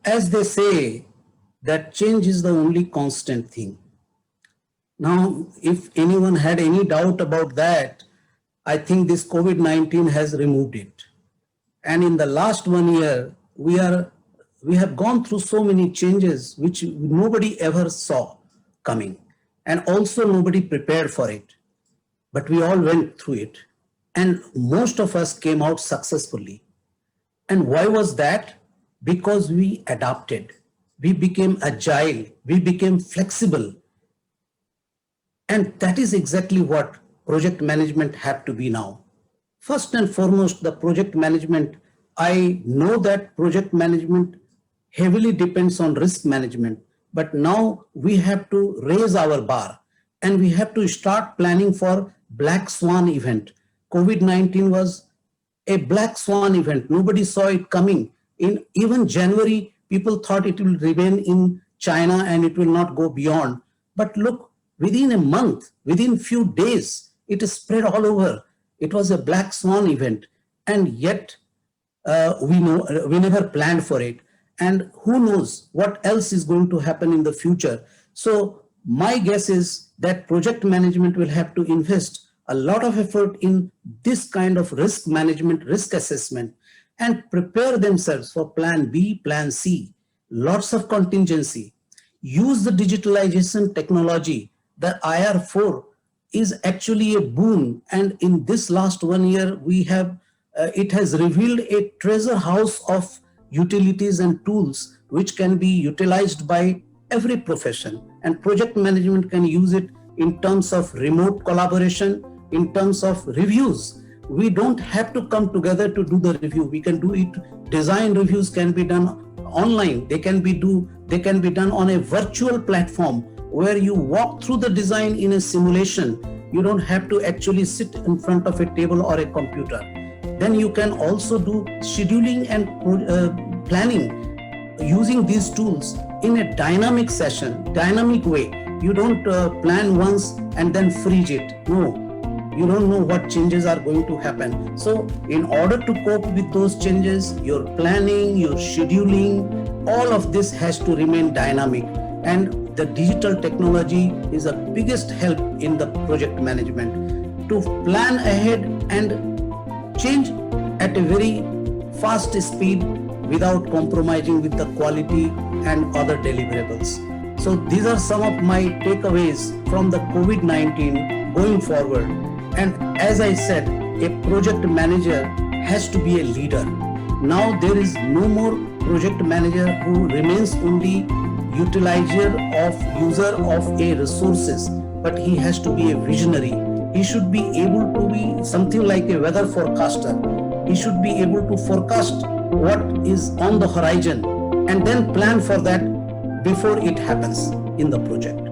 As they say, that change is the only constant thing. Now, if anyone had any doubt about that, I think this COVID-19 has removed it. And in the last 1 year, we have gone through so many changes which nobody ever saw coming. And also nobody prepared for it. But we all went through it. And most of us came out successfully. And why was that? Because we adapted. We became agile. We became flexible. And that is exactly what project management had to be now. First and foremost, the project management, I know that project management heavily depends on risk management, but now we have to raise our bar and we have to start planning for black swan event. COVID-19 was a black swan event. Nobody saw it coming. In even January, people thought it will remain in China and it will not go beyond. But look, within a month, within few days, it is spread all over. It was a black swan event, and yet we never planned for it. And who knows what else is going to happen in the future. So my guess is that project management will have to invest a lot of effort in this kind of risk management, risk assessment, and prepare themselves for plan B, plan C, lots of contingency. Use the digitalization technology. The IR4 is actually a boon. And in this last 1 year, we have, it has revealed a treasure house of utilities and tools which can be utilized by every profession. And project management can use it in terms of remote collaboration, in terms of reviews. We don't have to come together to do the review. We can do it. Design reviews can be done online. They can be done on a virtual platform where you walk through the design in a simulation. You don't have to actually sit in front of a table or a computer. Then you can also do scheduling and planning using these tools in a dynamic session, dynamic way. You don't plan once and then freeze it. No. You don't know what changes are going to happen. So in order to cope with those changes, your planning, your scheduling, all of this has to remain dynamic. And the digital technology is the biggest help in the project management to plan ahead and change at a very fast speed without compromising with the quality and other deliverables. So these are some of my takeaways from the COVID-19 going forward. And as I said, a project manager has to be a leader. Now there is no more project manager who remains only user of a resources, but he has to be a visionary. He should be able to be something like a weather forecaster. He should be able to forecast what is on the horizon and then plan for that before it happens in the project.